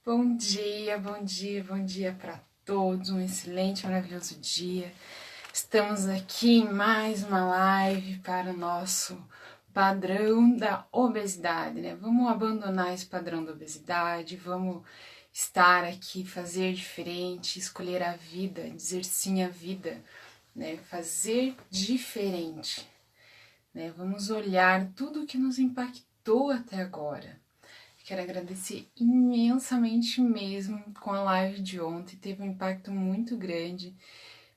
Bom dia, bom dia, bom dia para todos. Um excelente, maravilhoso dia. Estamos aqui em mais uma live para o nosso padrão da obesidade, né? Vamos abandonar esse padrão da obesidade, vamos estar aqui, fazer diferente, escolher a vida, dizer sim à vida, né? Fazer diferente, né? Vamos olhar tudo o que nos impactou até agora. Quero agradecer imensamente mesmo com a live de ontem, teve um impacto muito grande.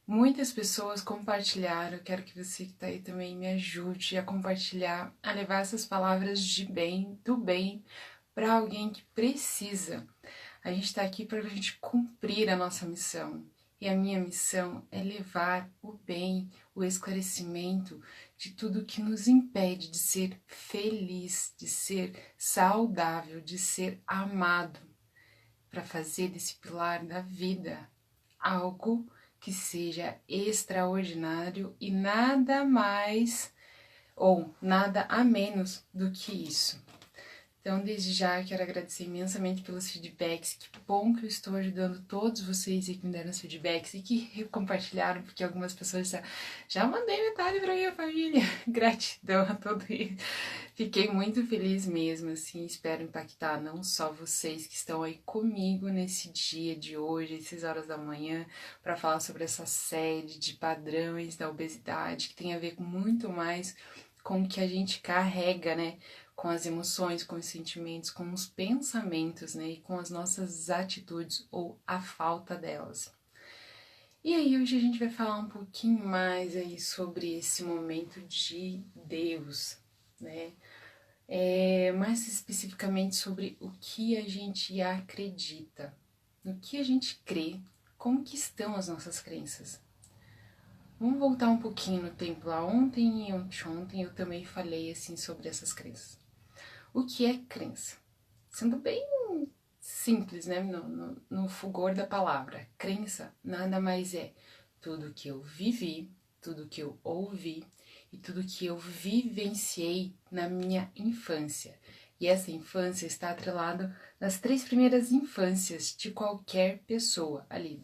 Muitas pessoas compartilharam. Eu quero que você que está aí também me ajude a compartilhar, a levar essas palavras de bem, do bem, para alguém que precisa. A gente está aqui para a gente cumprir a nossa missão. E a minha missão é levar o bem, o esclarecimento de tudo que nos impede de ser feliz, de ser saudável, de ser amado, para fazer desse pilar da vida algo que seja extraordinário e nada mais ou nada a menos do que isso. Então, desde já, quero agradecer imensamente pelos feedbacks. Que bom que eu estou ajudando todos vocês que me deram os feedbacks e que compartilharam, porque algumas pessoas já mandei metade para minha família. Gratidão a todos eles. Fiquei muito feliz mesmo, assim, espero impactar não só vocês que estão aí comigo nesse dia de hoje, às 6 horas da manhã, para falar sobre essa série de padrões da obesidade, que tem a ver com muito mais com o que a gente carrega, né? Com as emoções, com os sentimentos, com os pensamentos, né? E com as nossas atitudes ou a falta delas. E aí hoje a gente vai falar um pouquinho mais aí sobre esse momento de Deus, né? Mais especificamente sobre o que a gente acredita, no que a gente crê, como que estão as nossas crenças. Vamos voltar um pouquinho no tempo lá ontem e ontem eu também falei assim sobre essas crenças. O que é crença? Sendo bem simples, né, no fulgor da palavra, crença nada mais é tudo que eu vivi, tudo que eu ouvi e tudo que eu vivenciei na minha infância. E essa infância está atrelada nas 3 primeiras infâncias de qualquer pessoa ali,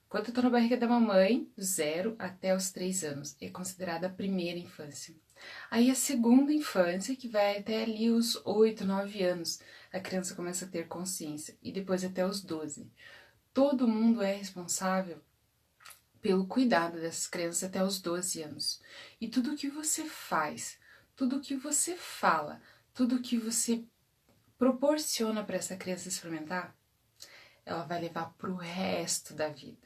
quando eu tô na barriga da mamãe, do 0 até os 3 anos, é considerada a primeira infância. Aí a segunda infância, que vai até ali os 8, 9 anos, a criança começa a ter consciência, e depois até os 12. Todo mundo é responsável pelo cuidado dessas crianças até os 12 anos. E tudo que você faz, tudo que você fala, tudo que você proporciona para essa criança experimentar, ela vai levar para o resto da vida.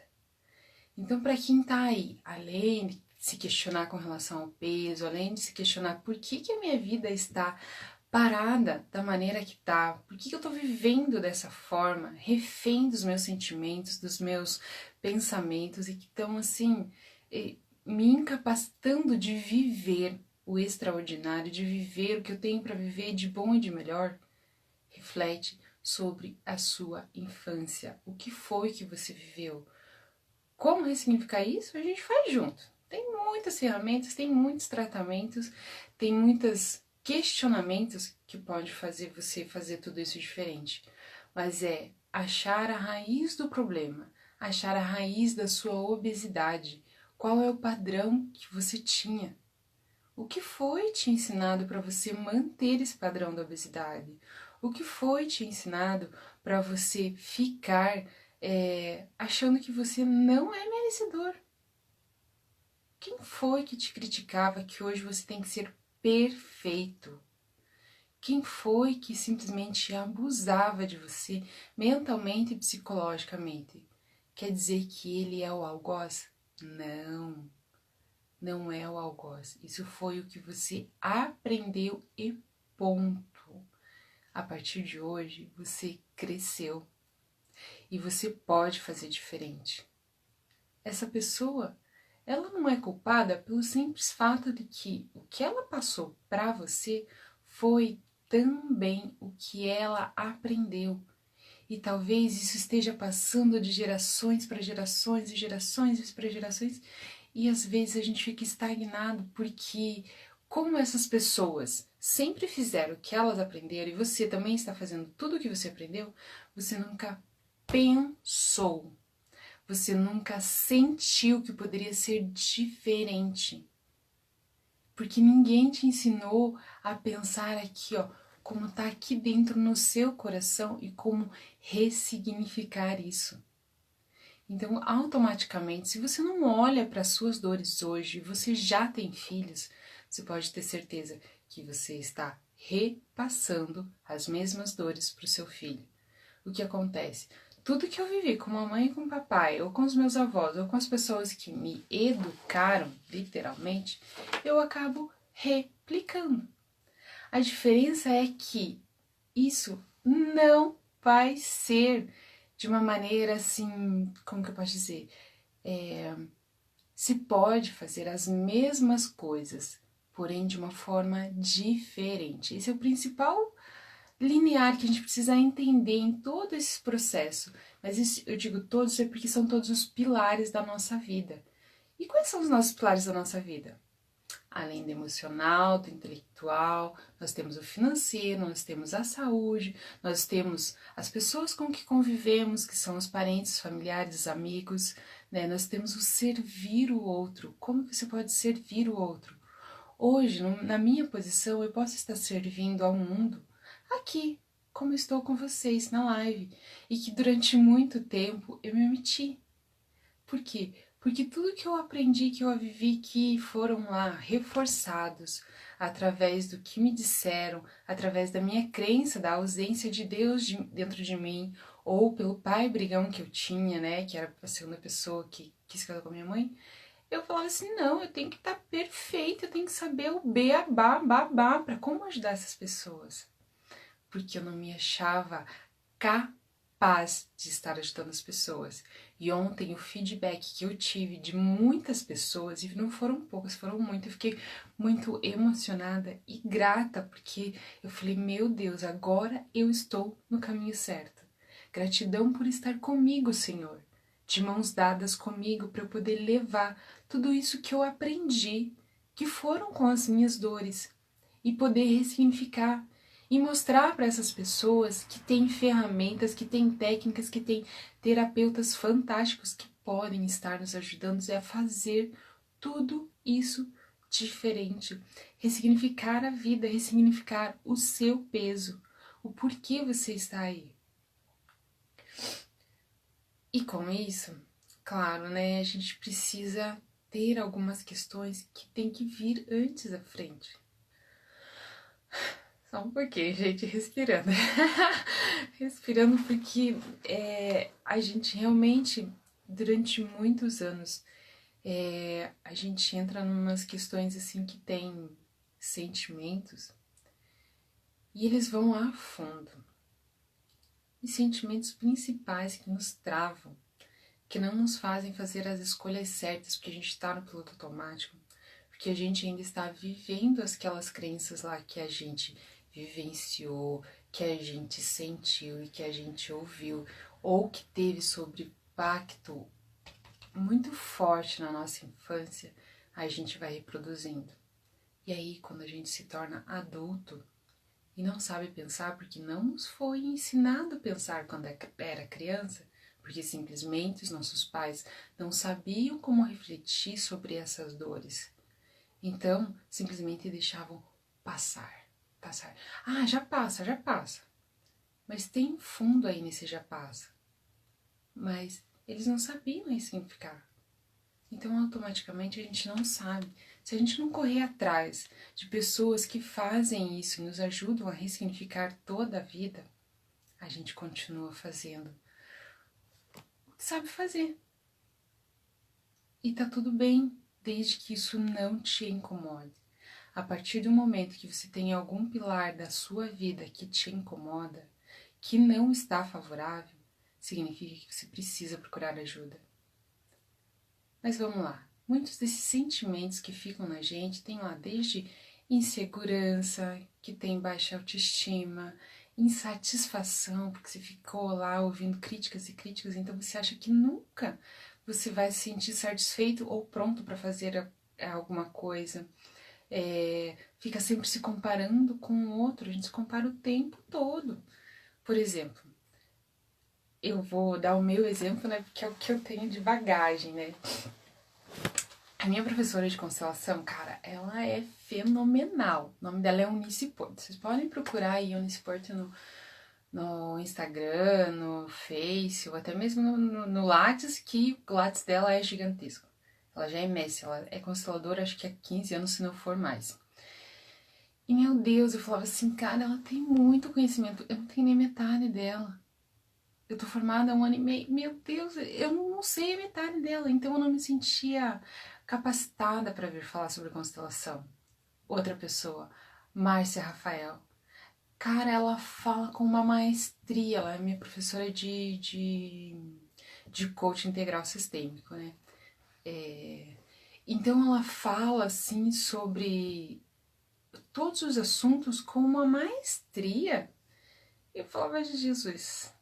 Então, para quem tá aí, além de se questionar com relação ao peso, além de se questionar por que a minha vida está parada da maneira que tá, por que eu tô vivendo dessa forma, refém dos meus sentimentos, dos meus pensamentos e que estão assim me incapacitando de viver o extraordinário, de viver o que eu tenho para viver de bom e de melhor, reflete sobre a sua infância. O que foi que você viveu? Como ressignificar isso? A gente faz junto. Tem muitas ferramentas, tem muitos tratamentos, tem muitos questionamentos que pode fazer você fazer tudo isso diferente. Mas é achar a raiz do problema, achar a raiz da sua obesidade. Qual é o padrão que você tinha? O que foi te ensinado para você manter esse padrão da obesidade? O que foi te ensinado para você ficar achando que você não é merecedor? Quem foi que te criticava que hoje você tem que ser perfeito? Quem foi que simplesmente abusava de você mentalmente e psicologicamente? Quer dizer que ele é o algoz? Não, não é o algoz. Isso foi o que você aprendeu e ponto. A partir de hoje, você cresceu e você pode fazer diferente. Essa pessoa, ela não é culpada pelo simples fato de que o que ela passou para você foi também o que ela aprendeu. E talvez isso esteja passando de gerações para gerações e gerações para gerações, e às vezes a gente fica estagnado porque como essas pessoas sempre fizeram o que elas aprenderam e você também está fazendo tudo o que você aprendeu, você nunca pensou, você nunca sentiu que poderia ser diferente. Porque ninguém te ensinou a pensar aqui, ó, como está aqui dentro no seu coração e como ressignificar isso. Então, automaticamente, se você não olha para as suas dores hoje, você já tem filhos, você pode ter certeza que você está repassando as mesmas dores para o seu filho. O que acontece? Tudo que eu vivi com a mamãe e com o papai, ou com os meus avós, ou com as pessoas que me educaram, literalmente, eu acabo replicando. A diferença é que isso não vai ser de uma maneira assim, como que eu posso dizer? Se pode fazer as mesmas coisas, porém de uma forma diferente. Esse é o principal linear que a gente precisa entender em todo esse processo. Mas isso, eu digo todos é porque são todos os pilares da nossa vida. E quais são os nossos pilares da nossa vida? Além do emocional, do intelectual, nós temos o financeiro, nós temos a saúde, nós temos as pessoas com que convivemos, que são os parentes, familiares, amigos, né? Nós temos o servir o outro. Como que você pode servir o outro? Hoje, na minha posição, eu posso estar servindo ao mundo aqui, como estou com vocês na live, e que durante muito tempo eu me omiti. Por quê? Porque tudo que eu aprendi, que eu vivi, que foram lá reforçados através do que me disseram, através da minha crença, da ausência de Deus dentro de mim, ou pelo pai brigão que eu tinha, né, que era a segunda pessoa que quis casar com a minha mãe, eu falava assim, não, eu tenho que estar perfeita, eu tenho que saber o beabá, babá, para como ajudar essas pessoas. Porque eu não me achava capaz de estar ajudando as pessoas. E ontem o feedback que eu tive de muitas pessoas, e não foram poucas, foram muitas, eu fiquei muito emocionada e grata, porque eu falei, meu Deus, agora eu estou no caminho certo. Gratidão por estar comigo, Senhor, de mãos dadas comigo para eu poder levar tudo isso que eu aprendi, que foram com as minhas dores, e poder ressignificar e mostrar para essas pessoas que tem ferramentas, que tem técnicas, que tem terapeutas fantásticos que podem estar nos ajudando a fazer tudo isso diferente. Ressignificar a vida, ressignificar o seu peso, o porquê você está aí. E com isso, claro, né, a gente precisa ter algumas questões que tem que vir antes à frente. Só um pouquinho, gente, respirando. Respirando porque a gente realmente, durante muitos anos, a gente entra em umas questões assim que tem sentimentos e eles vão a fundo. E sentimentos principais que nos travam, que não nos fazem fazer as escolhas certas, porque a gente está no piloto automático, porque a gente ainda está vivendo aquelas crenças lá que a gente vivenciou, que a gente sentiu e que a gente ouviu, ou que teve sobre impacto muito forte na nossa infância, a gente vai reproduzindo. E aí, quando a gente se torna adulto e não sabe pensar, porque não nos foi ensinado a pensar quando era criança, porque simplesmente os nossos pais não sabiam como refletir sobre essas dores. Então, simplesmente deixavam passar. Ah, já passa, já passa. Mas tem fundo aí nesse já passa. Mas eles não sabiam ressignificar. Então, automaticamente, a gente não sabe. Se a gente não correr atrás de pessoas que fazem isso e nos ajudam a ressignificar toda a vida, a gente continua fazendo o que sabe fazer. E tá tudo bem, desde que isso não te incomode. A partir do momento que você tem algum pilar da sua vida que te incomoda, que não está favorável, significa que você precisa procurar ajuda. Mas vamos lá, muitos desses sentimentos que ficam na gente tem lá desde insegurança, que tem baixa autoestima, insatisfação, porque você ficou lá ouvindo críticas e críticas, então você acha que nunca você vai se sentir satisfeito ou pronto para fazer alguma coisa. fica sempre se comparando com o outro, a gente se compara o tempo todo. Por exemplo, eu vou dar o meu exemplo, né, porque é o que eu tenho de bagagem, né. A minha professora de constelação, cara, ela é fenomenal. O nome dela é Eunice Porto. Vocês podem procurar aí Eunice Porto no Instagram, no Face, ou até mesmo no Lattes, que o Lattes dela é gigantesco. Ela já é mestre, ela é consteladora acho que há 15 anos, se não for mais. E meu Deus, eu falava assim, cara, ela tem muito conhecimento, eu não tenho nem metade dela. Eu tô formada há 1 ano e meio, meu Deus, eu não sei a metade dela, então eu não me sentia capacitada para vir falar sobre constelação. Outra pessoa, Márcia Rafael. Cara, ela fala com uma maestria, ela é minha professora de coaching integral sistêmico, né? Então ela fala assim sobre todos os assuntos com uma maestria. Eu falava, Jesus,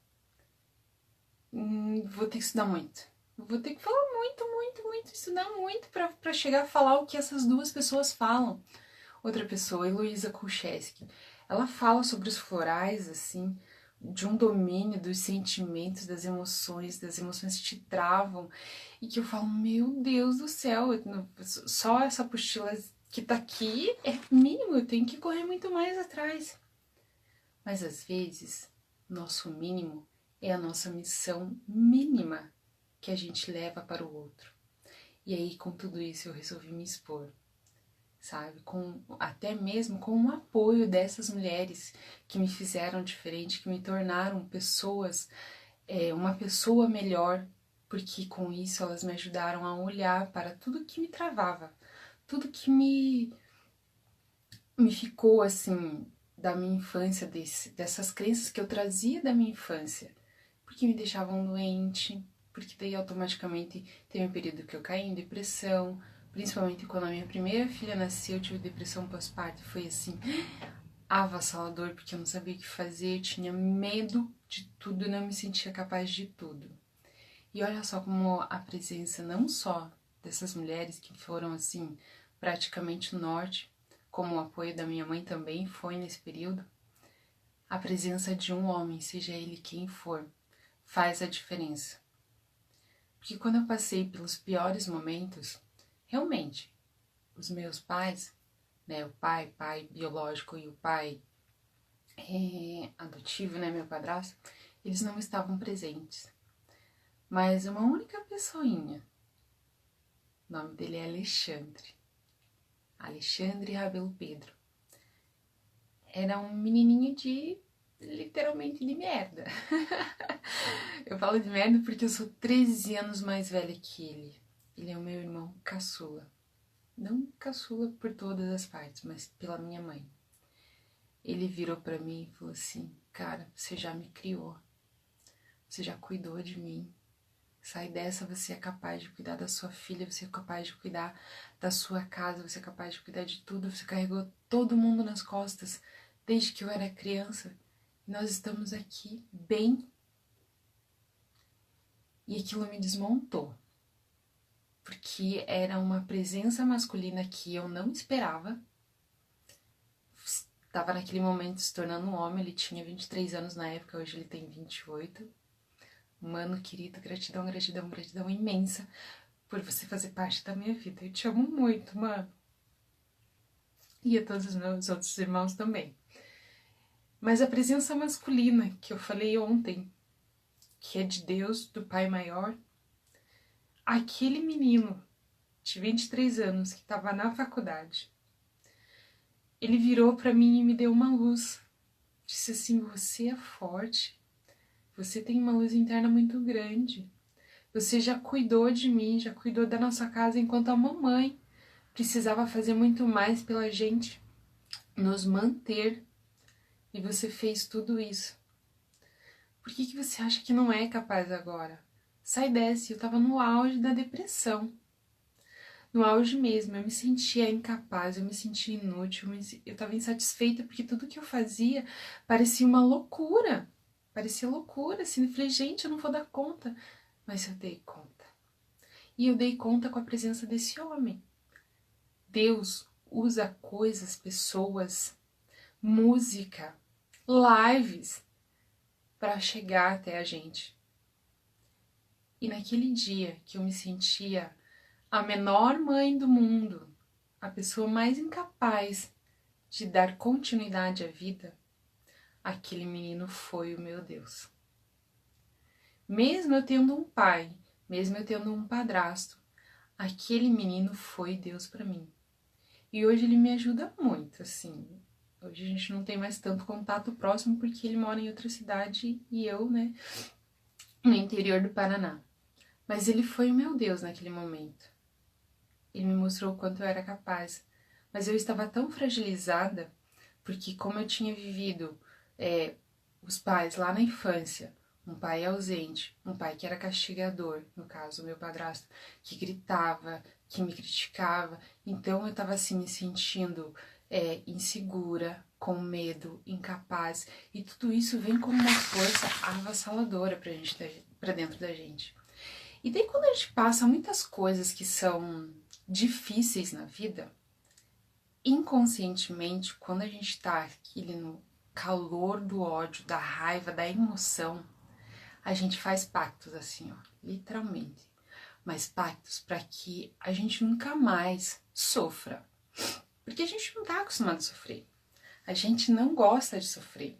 vou ter que estudar muito. Vou ter que falar muito, estudar muito pra chegar a falar o que essas duas pessoas falam. Outra pessoa, Heloísa Kulcheski, ela fala sobre os florais, assim, de um domínio dos sentimentos, das emoções que te travam, e que eu falo, meu Deus do céu, só essa apostila que tá aqui é mínimo, eu tenho que correr muito mais atrás. Mas às vezes, nosso mínimo é a nossa missão mínima que a gente leva para o outro. E aí, com tudo isso, eu resolvi me expor, sabe? Até mesmo com o apoio dessas mulheres que me fizeram diferente, que me tornaram pessoas, uma pessoa melhor, porque com isso elas me ajudaram a olhar para tudo que me travava, tudo que me ficou assim da minha infância, dessas crenças que eu trazia da minha infância, porque me deixavam doente, porque daí automaticamente teve um período que eu caí em depressão, principalmente quando a minha primeira filha nasceu, eu tive depressão pós-parto, foi assim, avassalador, porque eu não sabia o que fazer, eu tinha medo de tudo e não me sentia capaz de tudo. E olha só como a presença não só dessas mulheres que foram assim, praticamente o norte, como o apoio da minha mãe também foi nesse período, a presença de um homem, seja ele quem for, faz a diferença. Porque quando eu passei pelos piores momentos, realmente, os meus pais, né, o pai biológico e o pai adotivo, né, meu padrasto, eles não estavam presentes. Mas uma única pessoinha, o nome dele é Alexandre Rabelo Pedro, era um menininho literalmente de merda. Eu falo de merda porque eu sou 13 anos mais velha que ele. Ele é o meu irmão caçula. Não caçula por todas as partes, mas pela minha mãe. Ele virou pra mim e falou assim, cara, você já me criou. Você já cuidou de mim. Sai dessa, você é capaz de cuidar da sua filha, você é capaz de cuidar da sua casa, você é capaz de cuidar de tudo, você carregou todo mundo nas costas desde que eu era criança. E nós estamos aqui bem. E aquilo me desmontou. Porque era uma presença masculina que eu não esperava. Estava naquele momento se tornando um homem, ele tinha 23 anos na época, hoje ele tem 28. Mano, querido, gratidão, gratidão, gratidão imensa por você fazer parte da minha vida. Eu te amo muito, mano. E a todos os meus outros irmãos também. Mas a presença masculina que eu falei ontem, que é de Deus, do Pai Maior, aquele menino de 23 anos que estava na faculdade, ele virou para mim e me deu uma luz. Disse assim, você é forte, você tem uma luz interna muito grande. Você já cuidou de mim, já cuidou da nossa casa enquanto a mamãe precisava fazer muito mais pela gente, nos manter. E você fez tudo isso. Por que você acha que não é capaz agora? Sai dessa, eu tava no auge da depressão. No auge mesmo, eu me sentia incapaz, eu me sentia inútil, eu tava insatisfeita porque tudo que eu fazia parecia uma loucura. Parecia loucura, assim, eu falei, gente, eu não vou dar conta. Mas eu dei conta. E eu dei conta com a presença desse homem. Deus usa coisas, pessoas, música, lives para chegar até a gente. E naquele dia que eu me sentia a menor mãe do mundo, a pessoa mais incapaz de dar continuidade à vida, aquele menino foi o meu Deus. Mesmo eu tendo um pai, mesmo eu tendo um padrasto, aquele menino foi Deus para mim. E hoje ele me ajuda muito, assim. Hoje a gente não tem mais tanto contato próximo porque ele mora em outra cidade e eu, né, no interior do Paraná. Mas ele foi o meu Deus naquele momento. Ele me mostrou o quanto eu era capaz. Mas eu estava tão fragilizada, porque como eu tinha vivido os pais lá na infância, um pai ausente, um pai que era castigador, no caso, o meu padrasto, que gritava, que me criticava, então eu estava assim me sentindo insegura, com medo, incapaz, e tudo isso vem como uma força avassaladora pra dentro da gente. E daí quando a gente passa muitas coisas que são difíceis na vida, inconscientemente, quando a gente tá aqui no calor do ódio, da raiva, da emoção, a gente faz pactos assim, ó, literalmente. Mas pactos para que a gente nunca mais sofra. Porque a gente não tá acostumado a sofrer. A gente não gosta de sofrer.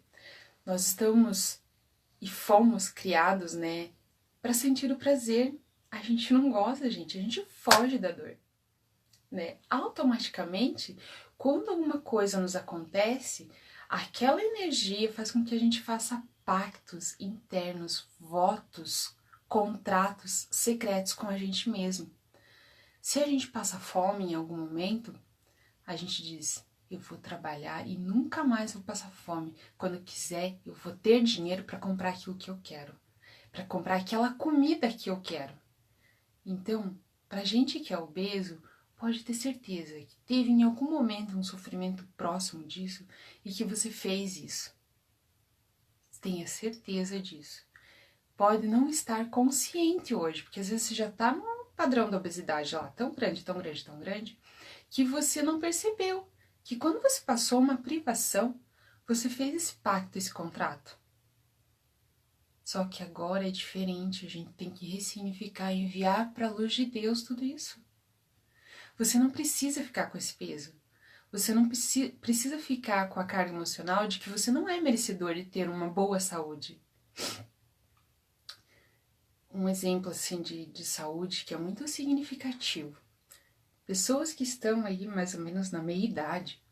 Nós estamos e fomos criados, né, para sentir o prazer. A gente não gosta, gente, a gente foge da dor. Né? Automaticamente, quando alguma coisa nos acontece, aquela energia faz com que a gente faça pactos internos, votos, contratos secretos com a gente mesmo. Se a gente passa fome em algum momento, a gente diz: eu vou trabalhar e nunca mais vou passar fome. Quando eu quiser, eu vou ter dinheiro para comprar aquilo que eu quero, para comprar aquela comida que eu quero. Então, pra gente que é obeso, pode ter certeza que teve em algum momento um sofrimento próximo disso e que você fez isso. Tenha certeza disso. Pode não estar consciente hoje, porque às vezes você já está num padrão da obesidade lá tão grande, tão grande, tão grande, que você não percebeu que quando você passou uma privação, você fez esse pacto, esse contrato. Só que agora é diferente, a gente tem que ressignificar e enviar para a luz de Deus tudo isso. Você não precisa ficar com esse peso. Você não precisa ficar com a carga emocional de que você não é merecedor de ter uma boa saúde. Um exemplo assim de saúde que é muito significativo. Pessoas que estão aí mais ou menos na meia idade,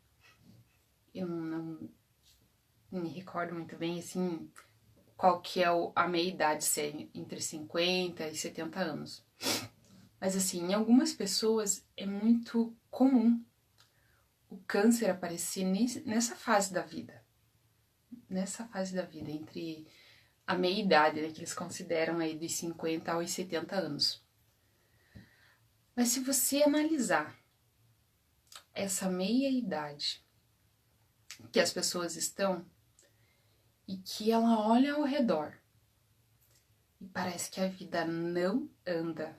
eu não me recordo muito bem assim qual que é a meia idade, se é entre 50 e 70 anos. Mas assim, em algumas pessoas é muito comum o câncer aparecer nessa fase da vida. Nessa fase da vida, entre a meia-idade, né, que eles consideram aí dos 50 aos 70 anos. Mas se você analisar essa meia-idade que as pessoas estão e que ela olha ao redor e parece que a vida não anda,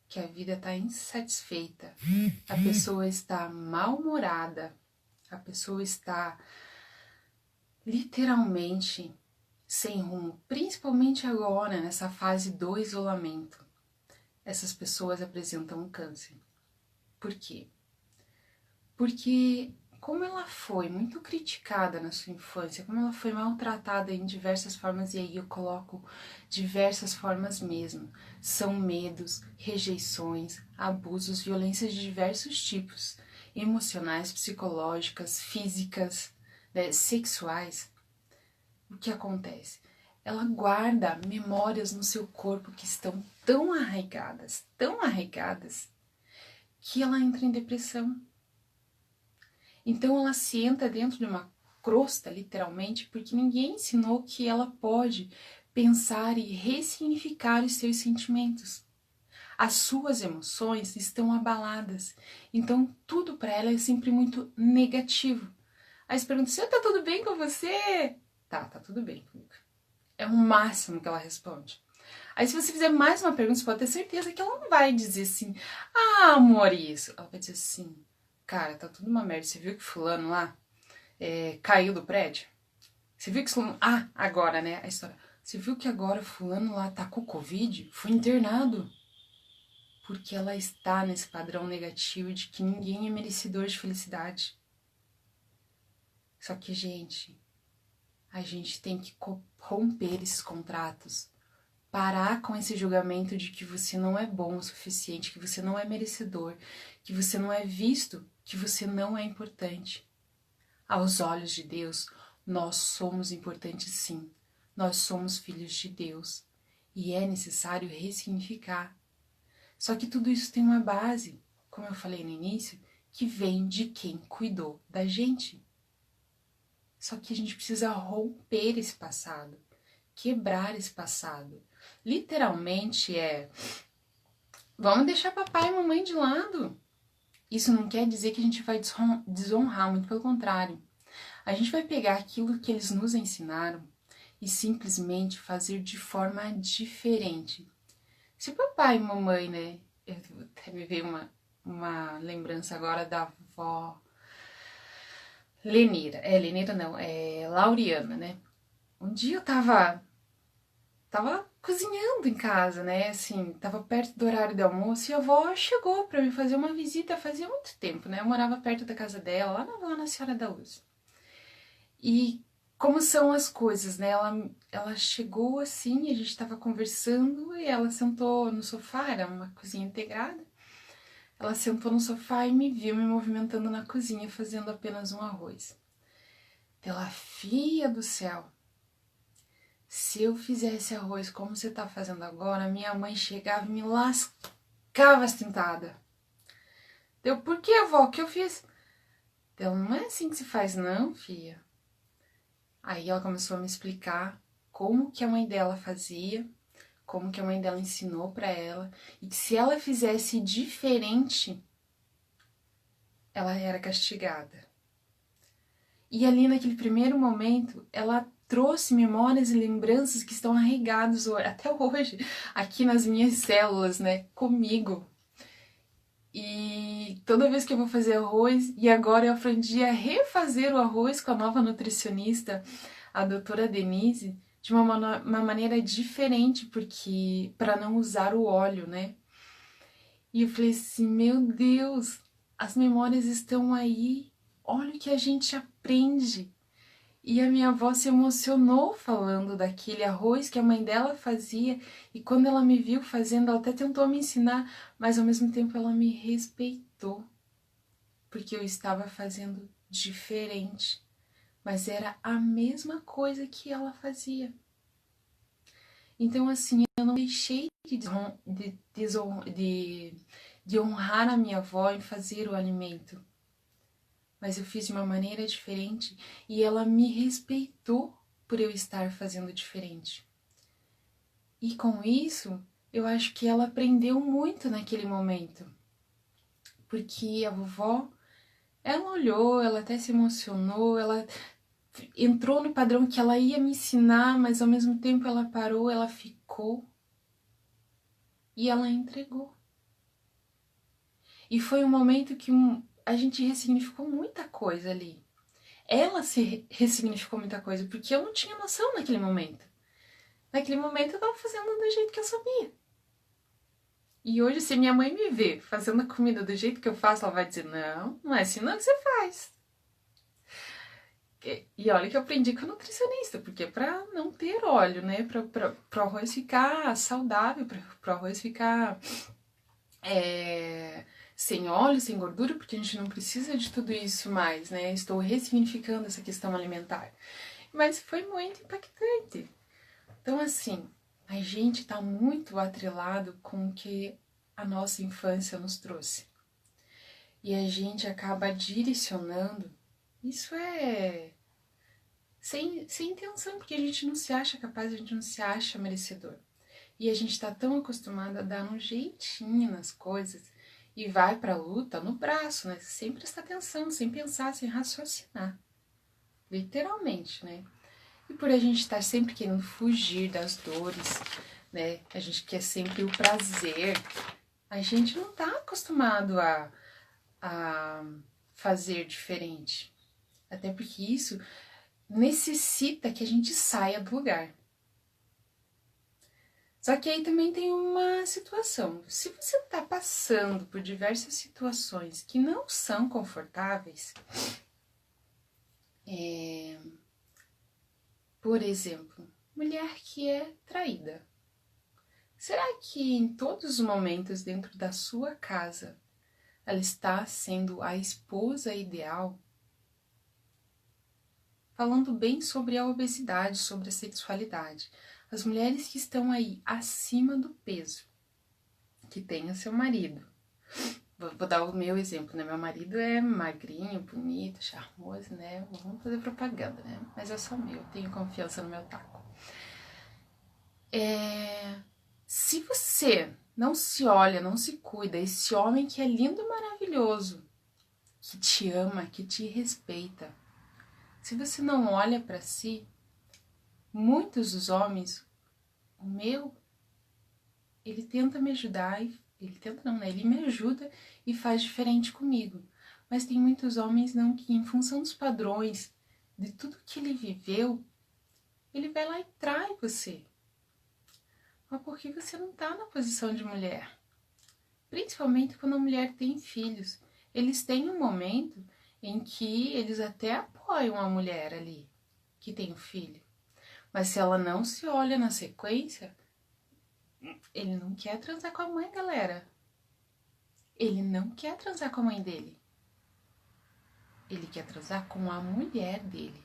que a vida está insatisfeita, a pessoa está mal-humorada, a pessoa está literalmente sem rumo, principalmente agora, nessa fase do isolamento. Essas pessoas apresentam um câncer. Por quê? Porque como ela foi muito criticada na sua infância, como ela foi maltratada em diversas formas, e aí eu coloco diversas formas mesmo, são medos, rejeições, abusos, violências de diversos tipos, emocionais, psicológicas, físicas, né, sexuais. O que acontece? Ela guarda memórias no seu corpo que estão tão arraigadas, que ela entra em depressão. Então ela se entra dentro de uma crosta, literalmente, porque ninguém ensinou que ela pode pensar e ressignificar os seus sentimentos. As suas emoções estão abaladas, então tudo para ela é sempre muito negativo. Aí você pergunta: tá tudo bem com você? Tá tudo bem comigo. É o máximo que ela responde. Aí se você fizer mais uma pergunta, você pode ter certeza que ela não vai dizer assim: ah, amor, isso. Ela vai dizer assim: cara, tá tudo uma merda. Você viu que fulano lá caiu do prédio? Você viu que fulano... Ah, agora, né, a história. Você viu que agora fulano lá tá com Covid? Foi internado. Porque ela está nesse padrão negativo de que ninguém é merecedor de felicidade. Só que, gente, a gente tem que romper esses contratos. Parar com esse julgamento de que você não é bom o suficiente, que você não é merecedor, que você não é visto, que você não é importante. Aos olhos de Deus, nós somos importantes sim. Nós somos filhos de Deus. E é necessário ressignificar. Só que tudo isso tem uma base, como eu falei no início, que vem de quem cuidou da gente. Só que a gente precisa romper esse passado, quebrar esse passado. Literalmente vamos deixar papai e mamãe de lado. Isso não quer dizer que a gente vai desonrar, muito pelo contrário. A gente vai pegar aquilo que eles nos ensinaram e simplesmente fazer de forma diferente. Se papai e mamãe, né? Até me veio uma lembrança agora da avó Lenira. Lenira não, Lauriana, né? Um dia eu tava cozinhando em casa, né? Assim, tava perto do horário do almoço e a avó chegou pra me fazer uma visita fazia muito tempo, né? Eu morava perto da casa dela, lá na Senhora da Luz. E como são as coisas, né? Ela chegou assim, a gente tava conversando e ela sentou no sofá, era uma cozinha integrada. Ela sentou no sofá e me viu me movimentando na cozinha, fazendo apenas um arroz. Pela filha do céu, se eu fizesse arroz como você tá fazendo agora, minha mãe chegava e me lascava as tentadas. Deu, por que, avó? O que eu fiz? Deu, não é assim que se faz não, filha. Aí ela começou a me explicar como que a mãe dela fazia, como que a mãe dela ensinou pra ela, e que se ela fizesse diferente, ela era castigada. E ali naquele primeiro momento, ela trouxe memórias e lembranças que estão arraigadas até hoje, aqui nas minhas células, né, comigo. E toda vez que eu vou fazer arroz, e agora eu aprendi a refazer o arroz com a nova nutricionista, a doutora Denise, de uma maneira diferente, porque para não usar o óleo, né? E eu falei assim, meu Deus, as memórias estão aí, olha o que a gente aprende. E a minha avó se emocionou falando daquele arroz que a mãe dela fazia, e quando ela me viu fazendo, ela até tentou me ensinar, mas ao mesmo tempo ela me respeitou, porque eu estava fazendo diferente, mas era a mesma coisa que ela fazia. Então assim, eu não deixei de honrar a minha avó em fazer o alimento, mas eu fiz de uma maneira diferente e ela me respeitou por eu estar fazendo diferente. E com isso, eu acho que ela aprendeu muito naquele momento, porque a vovó, ela olhou, ela até se emocionou, ela entrou no padrão que ela ia me ensinar, mas ao mesmo tempo ela parou, ela ficou e ela entregou. E foi um momento que a gente ressignificou muita coisa ali. Ela se ressignificou muita coisa, porque eu não tinha noção naquele momento. Naquele momento eu tava fazendo do jeito que eu sabia. E hoje, se minha mãe me vê fazendo a comida do jeito que eu faço, ela vai dizer, não, não é assim não que você faz. E olha que eu aprendi com a nutricionista, porque pra não ter óleo, né, pro arroz ficar saudável, pro arroz ficar sem óleo, sem gordura, porque a gente não precisa de tudo isso mais, né? Estou ressignificando essa questão alimentar. Mas foi muito impactante. Então, assim, a gente tá muito atrelado com o que a nossa infância nos trouxe. E a gente acaba direcionando, isso sem intenção, porque a gente não se acha capaz, a gente não se acha merecedor. E a gente tá tão acostumado a dar um jeitinho nas coisas e vai pra luta no braço, né? Sem prestar atenção, sem pensar, sem raciocinar. Literalmente, né? E por a gente estar sempre querendo fugir das dores, né? A gente quer sempre o prazer. A gente não tá acostumado a fazer diferente. Até porque isso necessita que a gente saia do lugar. Só que aí também tem uma situação. Se você está passando por diversas situações que não são confortáveis, por exemplo, mulher que é traída. Será que em todos os momentos dentro da sua casa ela está sendo a esposa ideal? Falando bem sobre a obesidade, sobre a sexualidade. As mulheres que estão aí acima do peso, que tem o seu marido. Vou dar o meu exemplo, né? Meu marido é magrinho, bonito, charmoso, né? Vamos fazer propaganda, né? Mas é só meu, tenho confiança no meu taco. Se você não se olha, não se cuida, esse homem que é lindo e maravilhoso, que te ama, que te respeita, se você não olha para si, muitos dos homens, o meu, ele tenta me ajudar, ele tenta não, né? Ele me ajuda e faz diferente comigo. Mas tem muitos homens não que, em função dos padrões, de tudo que ele viveu, ele vai lá e trai você. Mas porque você não tá na posição de mulher. Principalmente quando a mulher tem filhos. Eles têm um momento em que eles até apoiam a mulher ali, que tem um filho. Mas se ela não se olha na sequência, ele não quer transar com a mãe, galera. Ele não quer transar com a mãe dele. Ele quer transar com a mulher dele.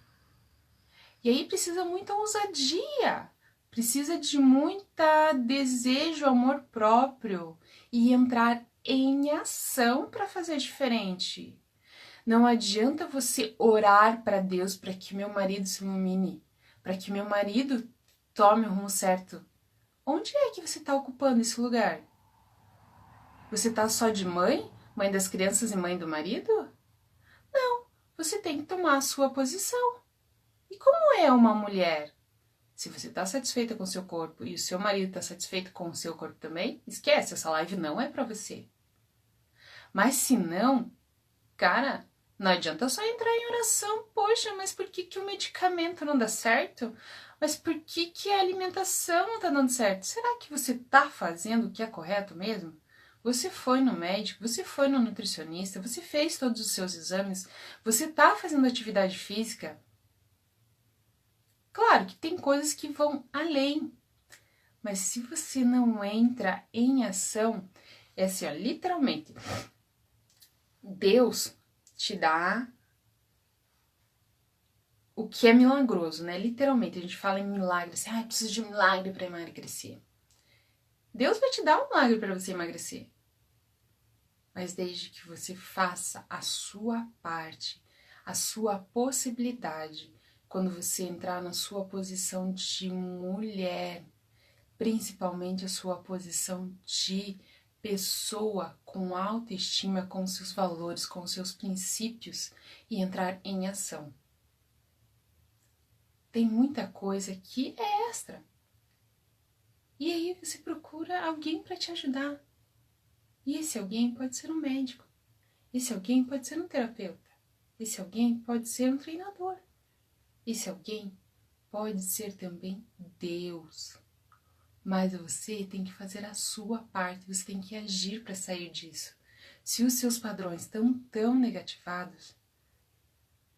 E aí precisa muita ousadia. Precisa de muita desejo, amor próprio e entrar em ação para fazer diferente. Não adianta você orar para Deus para que meu marido se ilumine, para que meu marido tome o rumo certo. Onde é que você está ocupando esse lugar? Você está só de mãe? Mãe das crianças e mãe do marido? Não, você tem que tomar a sua posição. E como é uma mulher? Se você está satisfeita com o seu corpo e o seu marido está satisfeito com o seu corpo também, esquece, essa live não é para você. Mas se não, cara, não adianta só entrar em oração. Poxa, mas por que o medicamento não dá certo? Mas por que a alimentação não tá dando certo? Será que você tá fazendo o que é correto mesmo? Você foi no médico, você foi no nutricionista, você fez todos os seus exames, você tá fazendo atividade física? Claro que tem coisas que vão além, mas se você não entra em ação, é assim, ó, literalmente, Deus te dá o que é milagroso, né? Literalmente, a gente fala em milagre, assim, eu preciso de um milagre para emagrecer. Deus vai te dar um milagre para você emagrecer. Mas desde que você faça a sua parte, a sua possibilidade, quando você entrar na sua posição de mulher, principalmente a sua posição de pessoa com autoestima, com seus valores, com seus princípios e entrar em ação. Tem muita coisa que é extra. E aí você procura alguém para te ajudar. E esse alguém pode ser um médico. Esse alguém pode ser um terapeuta. Esse alguém pode ser um treinador. Esse alguém pode ser também Deus. Mas você tem que fazer a sua parte, você tem que agir para sair disso. Se os seus padrões estão tão negativados,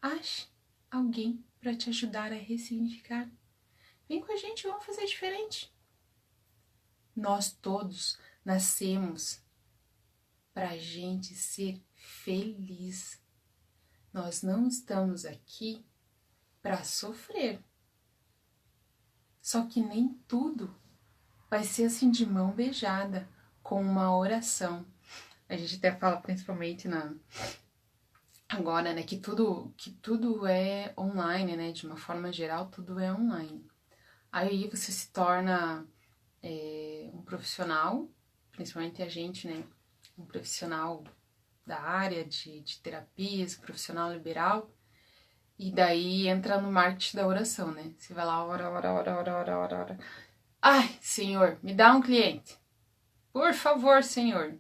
ache alguém para te ajudar a ressignificar. Vem com a gente, vamos fazer diferente. Nós todos nascemos para a gente ser feliz. Nós não estamos aqui para sofrer. Só que nem tudo vai ser assim de mão beijada, com uma oração. A gente até fala principalmente agora, né, que tudo é online, né, de uma forma geral, tudo é online. Aí você se torna um profissional, principalmente a gente, né, um profissional da área de terapias, um profissional liberal, e daí entra no marketing da oração, né, você vai lá, ora. Ai, Senhor, me dá um cliente. Por favor, Senhor.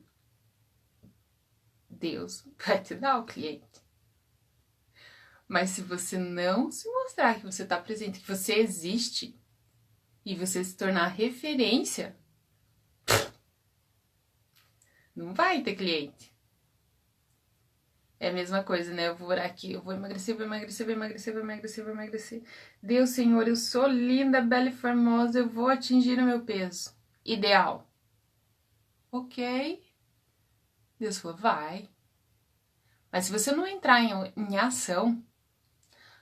Deus vai te dar o cliente. Mas se você não se mostrar que você está presente, que você existe, e você se tornar referência, não vai ter cliente. É a mesma coisa, né? Eu vou orar aqui, eu vou emagrecer, vou emagrecer, vou emagrecer, vou emagrecer, vou emagrecer. Deus, Senhor, eu sou linda, bela e formosa, eu vou atingir o meu peso ideal. Ok. Deus falou, vai. Mas se você não entrar em ação,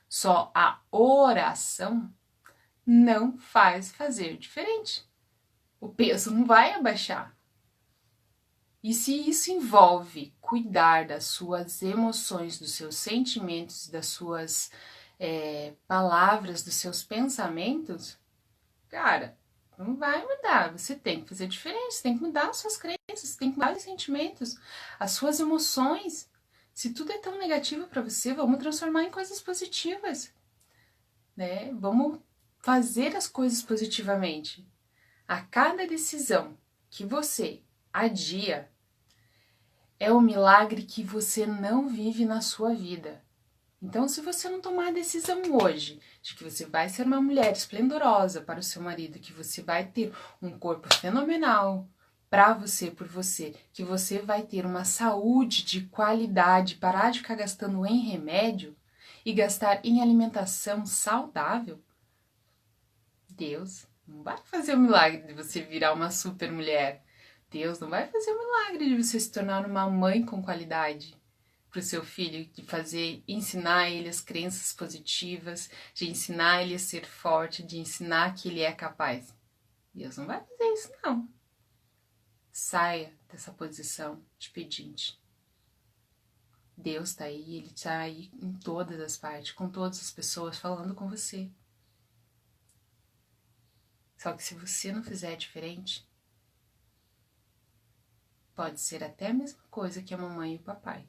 só a oração não faz fazer diferente. O peso não vai abaixar. E se isso envolve cuidar das suas emoções, dos seus sentimentos, das suas palavras, dos seus pensamentos, cara, não vai mudar. Você tem que fazer diferente, você tem que mudar as suas crenças, você tem que mudar os sentimentos, as suas emoções. Se tudo é tão negativo para você, vamos transformar em coisas positivas, né? Vamos fazer as coisas positivamente. A cada decisão que você adia, é o milagre que você não vive na sua vida. Então, se você não tomar a decisão hoje de que você vai ser uma mulher esplendorosa para o seu marido, que você vai ter um corpo fenomenal para você, por você, que você vai ter uma saúde de qualidade, parar de ficar gastando em remédio e gastar em alimentação saudável, Deus não vai fazer o milagre de você virar uma super mulher. Deus não vai fazer o milagre de você se tornar uma mãe com qualidade para o seu filho, de ensinar ele as crenças positivas, de ensinar ele a ser forte, de ensinar que ele é capaz. Deus não vai fazer isso, não. Saia dessa posição de pedinte. Deus está aí, Ele está aí em todas as partes, com todas as pessoas, falando com você. Só que se você não fizer diferente, pode ser até a mesma coisa que a mamãe e o papai.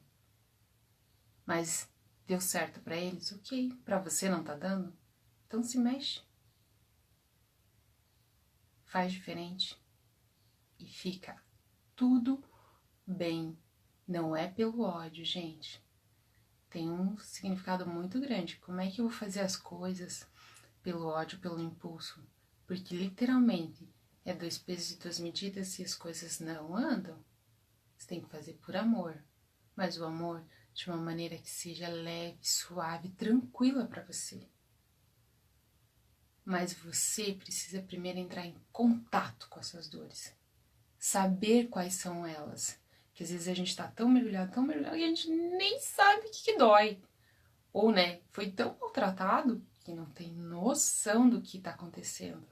Mas deu certo para eles? Ok. Para você não tá dando? Então se mexe. Faz diferente. E fica tudo bem. Não é pelo ódio, gente. Tem um significado muito grande. Como é que eu vou fazer as coisas pelo ódio, pelo impulso? Porque literalmente é 2 pesos e 2 medidas e as coisas não andam. Você tem que fazer por amor. Mas o amor de uma maneira que seja leve, suave, tranquila para você. Mas você precisa primeiro entrar em contato com essas dores. Saber quais são elas. Que às vezes a gente tá tão mergulhado, que a gente nem sabe o que dói. Ou, né, foi tão maltratado que não tem noção do que tá acontecendo.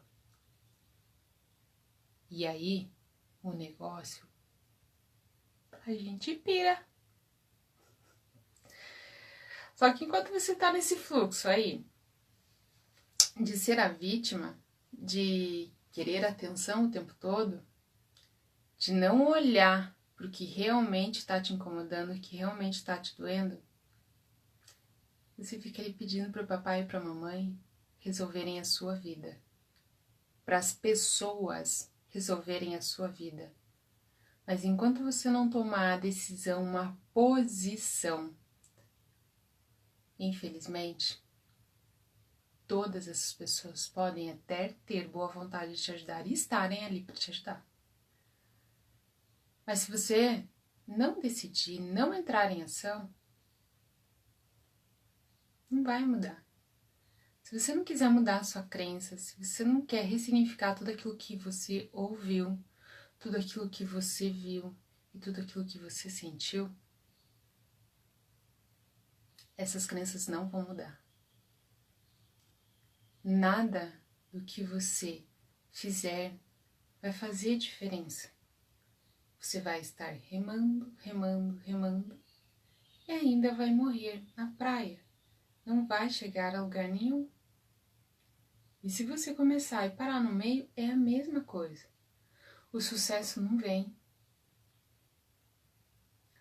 E aí, o negócio, a gente pira. Só que enquanto você tá nesse fluxo aí, de ser a vítima, de querer atenção o tempo todo, de não olhar para o que realmente está te incomodando, o que realmente está te doendo, você fica aí pedindo para o papai e para a mamãe resolverem a sua vida, para as pessoas resolverem a sua vida. Mas enquanto você não tomar a decisão, uma posição, infelizmente, todas essas pessoas podem até ter boa vontade de te ajudar e estarem ali para te ajudar. Mas se você não decidir, não entrar em ação, não vai mudar. Se você não quiser mudar a sua crença, se você não quer ressignificar tudo aquilo que você ouviu, tudo aquilo que você viu e tudo aquilo que você sentiu, essas crenças não vão mudar. Nada do que você fizer vai fazer diferença. Você vai estar remando, remando, remando e ainda vai morrer na praia. Não vai chegar a lugar nenhum. E se você começar e parar no meio, é a mesma coisa. O sucesso não vem.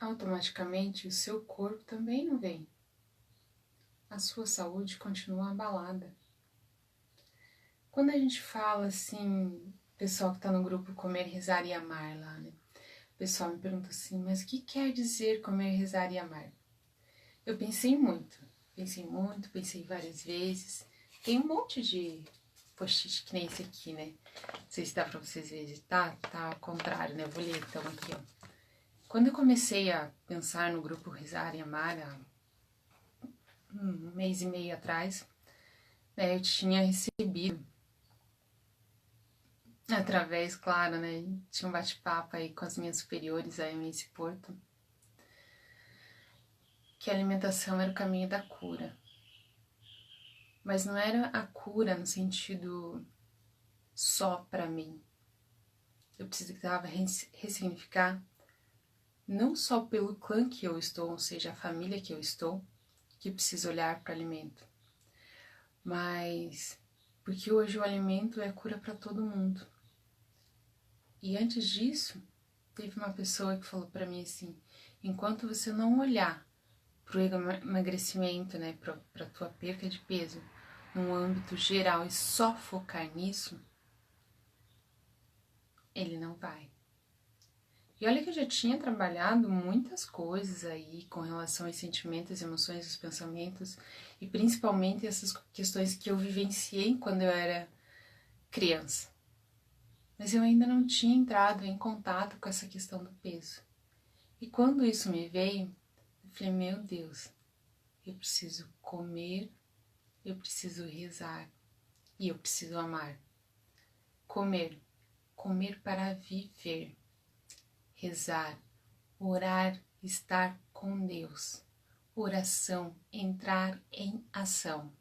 Automaticamente o seu corpo também não vem. A sua saúde continua abalada. Quando a gente fala assim, pessoal que está no grupo Comer, Rezar e Amar lá, né? O pessoal me pergunta assim, mas o que quer dizer comer, rezar e amar? Eu pensei muito. Pensei muito, pensei várias vezes. Tem um monte de post-it que nem esse aqui, né? Não sei se dá pra vocês verem. Tá ao contrário, né? Eu vou ler então aqui, ó. Quando eu comecei a pensar no grupo Rezar e Amar, há um mês e meio atrás, né, eu tinha recebido, através, claro, né, tinha um bate-papo aí com as minhas superiores aí nesse Porto, que a alimentação era o caminho da cura. Mas não era a cura no sentido só para mim. Eu precisava ressignificar não só pelo clã que eu estou, ou seja, a família que eu estou, que precisa olhar para o alimento, mas porque hoje o alimento é cura para todo mundo. E antes disso, teve uma pessoa que falou para mim assim: enquanto você não olhar para o emagrecimento, né, para a tua perca de peso, num âmbito geral e só focar nisso, ele não vai. E olha que eu já tinha trabalhado muitas coisas aí com relação aos sentimentos, emoções, os pensamentos, e principalmente essas questões que eu vivenciei quando eu era criança. Mas eu ainda não tinha entrado em contato com essa questão do peso. E quando isso me veio, eu falei, meu Deus, eu preciso comer, eu preciso rezar e eu preciso amar. Comer para viver. Rezar, orar, estar com Deus. Oração, entrar em ação.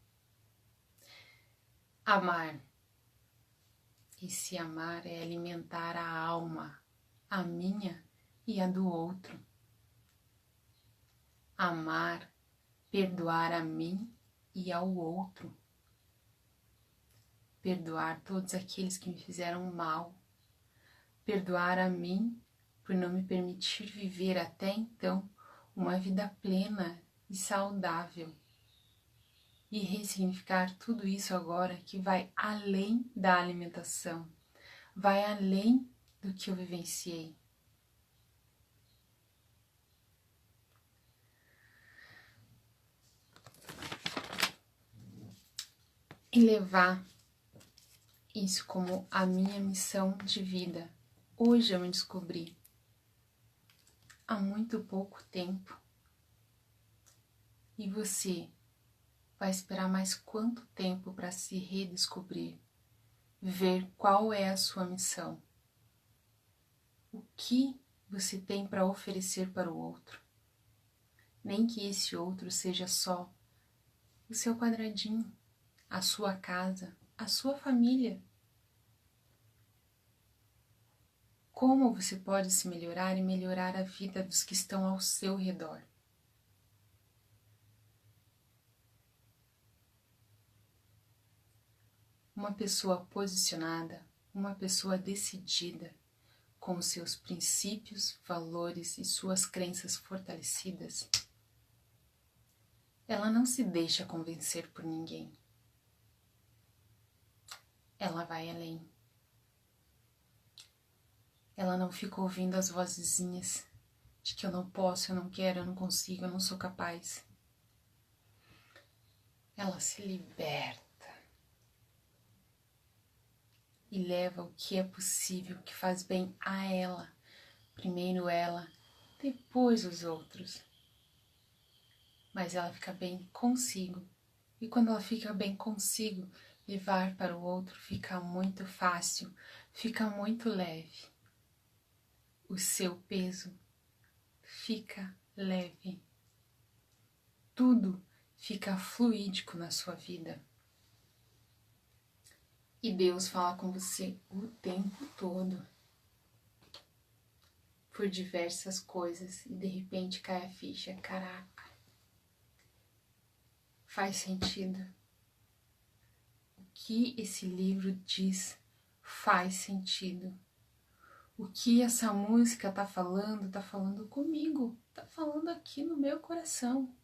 Amar. E se amar é alimentar a alma, a minha e a do outro. Amar, perdoar a mim e ao outro. Perdoar todos aqueles que me fizeram mal. Perdoar a mim por não me permitir viver até então uma vida plena e saudável. E ressignificar tudo isso agora que vai além da alimentação, vai além do que eu vivenciei. E levar isso como a minha missão de vida. Hoje eu me descobri, há muito pouco tempo. E você vai esperar mais quanto tempo para se redescobrir? Ver qual é a sua missão? O que você tem para oferecer para o outro? Nem que esse outro seja só o seu quadradinho, a sua casa, a sua família. Como você pode se melhorar e melhorar a vida dos que estão ao seu redor? Uma pessoa posicionada, uma pessoa decidida, com os seus princípios, valores e suas crenças fortalecidas, ela não se deixa convencer por ninguém. Ela vai além. Ela não fica ouvindo as vozezinhas de que eu não posso, eu não quero, eu não consigo, eu não sou capaz. Ela se liberta e leva o que é possível, que faz bem a ela. Primeiro ela, depois os outros. Mas ela fica bem consigo. E quando ela fica bem consigo, levar para o outro fica muito fácil, fica muito leve. O seu peso fica leve. Tudo fica fluídico na sua vida. E Deus fala com você o tempo todo. Por diversas coisas. E de repente cai a ficha. Caraca. Faz sentido. O que esse livro diz faz sentido. O que essa música tá falando comigo. Tá falando aqui no meu coração.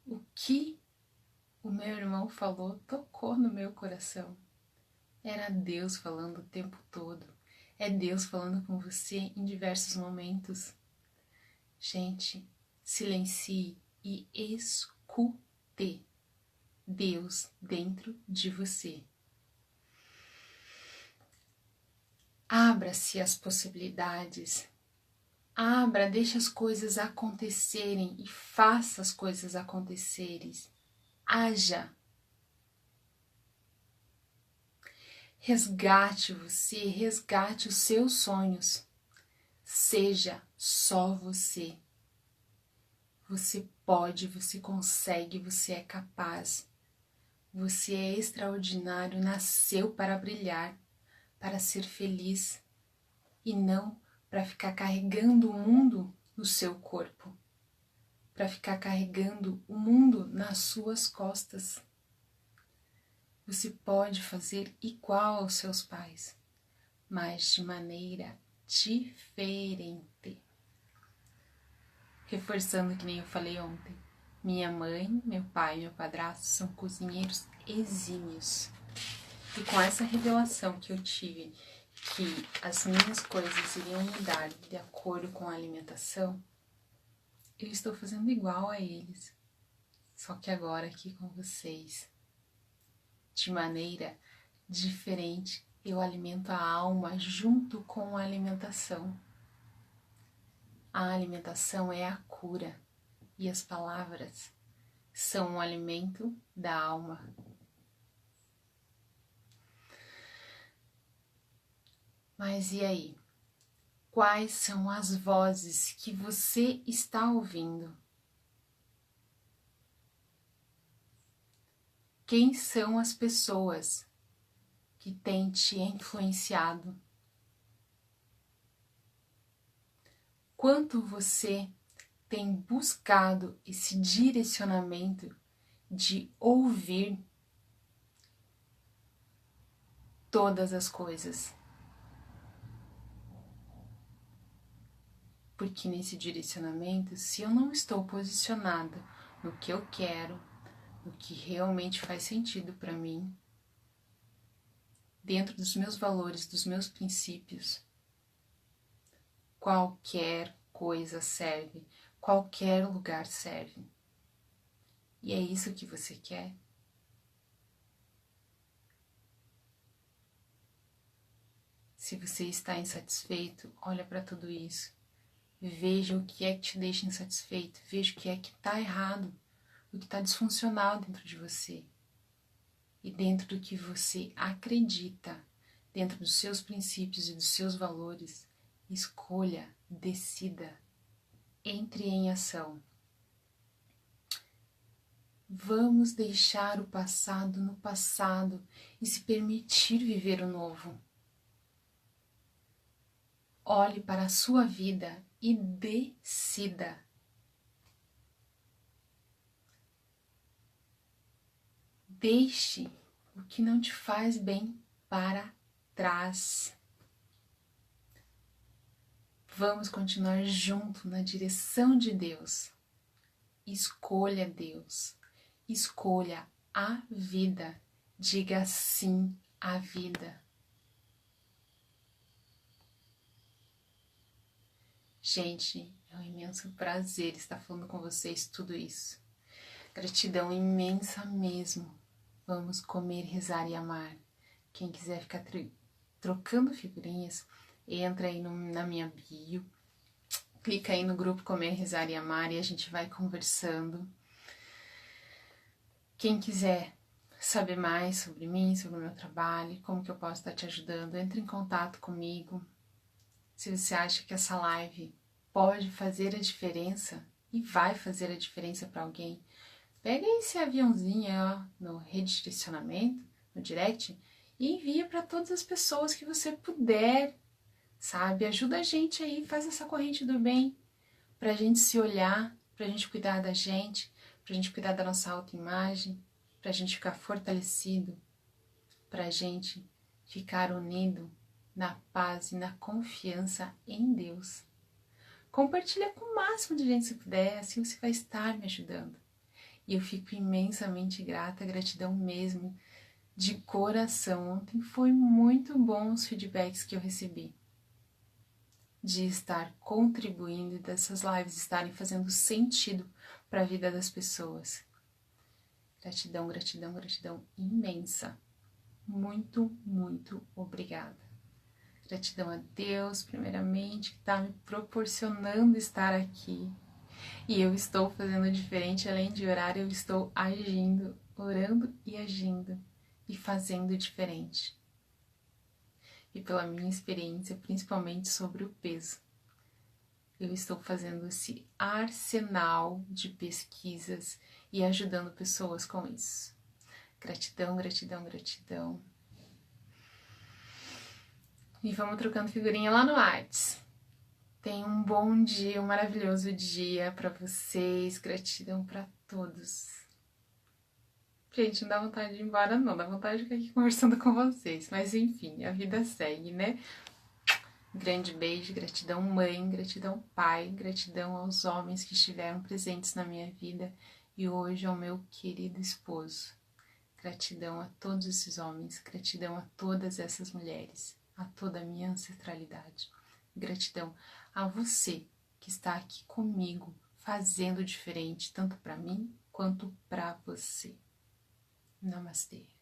O que o meu irmão falou tocou no meu coração. Era Deus falando o tempo todo. É Deus falando com você em diversos momentos. Gente, silencie e escute Deus dentro de você. Abra-se às possibilidades. Deixe as coisas acontecerem e faça as coisas acontecerem. Haja. Resgate você, resgate os seus sonhos. Seja só você. Você pode, você consegue, você é capaz. Você é extraordinário, nasceu para brilhar, para ser feliz e não para ficar carregando o mundo no seu corpo, para ficar carregando o mundo nas suas costas. Você pode fazer igual aos seus pais, mas de maneira diferente. Reforçando que nem eu falei ontem, minha mãe, meu pai e meu padrasto são cozinheiros exímios. E com essa revelação que eu tive, que as minhas coisas iriam mudar de acordo com a alimentação, eu estou fazendo igual a eles, só que agora aqui com vocês. De maneira diferente, eu alimento a alma junto com a alimentação. A alimentação é a cura e as palavras são o alimento da alma. Mas e aí? Quais são as vozes que você está ouvindo? Quem são as pessoas que têm te influenciado? Quanto você tem buscado esse direcionamento de ouvir todas as coisas? Porque nesse direcionamento, se eu não estou posicionada no que eu quero, no que realmente faz sentido para mim, dentro dos meus valores, dos meus princípios, qualquer coisa serve, qualquer lugar serve. E é isso que você quer? Se você está insatisfeito, olha para tudo isso. Veja o que é que te deixa insatisfeito, veja o que é que está errado, o que está disfuncional dentro de você. E dentro do que você acredita, dentro dos seus princípios e dos seus valores, escolha, decida, entre em ação. Vamos deixar o passado no passado e se permitir viver o novo. Olhe para a sua vida e decida. Deixe o que não te faz bem para trás. Vamos continuar junto na direção de Deus. Escolha Deus. Escolha a vida. Diga sim à vida. Gente, é um imenso prazer estar falando com vocês tudo isso. Gratidão imensa mesmo. Vamos comer, rezar e amar. Quem quiser ficar trocando figurinhas, entra aí na minha bio, clica aí no grupo Comer, Rezar e Amar e a gente vai conversando. Quem quiser saber mais sobre mim, sobre o meu trabalho, como que eu posso estar te ajudando, entre em contato comigo. Se você acha que essa live pode fazer a diferença e vai fazer a diferença para alguém, pega esse aviãozinho ó, no redirecionamento, no direct, e envia para todas as pessoas que você puder, sabe? Ajuda a gente aí, faz essa corrente do bem, pra gente se olhar, pra gente cuidar da gente, pra gente cuidar da nossa autoimagem, pra gente ficar fortalecido, pra gente ficar unido na paz e na confiança em Deus. Compartilha com o máximo de gente se puder, assim você vai estar me ajudando. E eu fico imensamente grata, gratidão mesmo, de coração. Ontem foi muito bom os feedbacks que eu recebi. De estar contribuindo e dessas lives estarem fazendo sentido para a vida das pessoas. Gratidão, gratidão, gratidão imensa. Muito, muito obrigada. Gratidão a Deus, primeiramente, que está me proporcionando estar aqui. E eu estou fazendo diferente, além de orar, eu estou agindo, orando e agindo e fazendo diferente. E pela minha experiência, principalmente sobre o peso, eu estou fazendo esse arsenal de pesquisas e ajudando pessoas com isso. Gratidão, gratidão, gratidão. E vamos trocando figurinha lá no Whats. Tenha um bom dia, um maravilhoso dia para vocês. Gratidão para todos. Gente, não dá vontade de ir embora não, dá vontade de ficar aqui conversando com vocês. Mas enfim, a vida segue, né? Grande beijo, gratidão mãe, gratidão pai, gratidão aos homens que estiveram presentes na minha vida e hoje ao meu querido esposo. Gratidão a todos esses homens, gratidão a todas essas mulheres, a toda a minha ancestralidade. Gratidão a você que está aqui comigo, fazendo diferente, tanto para mim quanto para você. Namastê.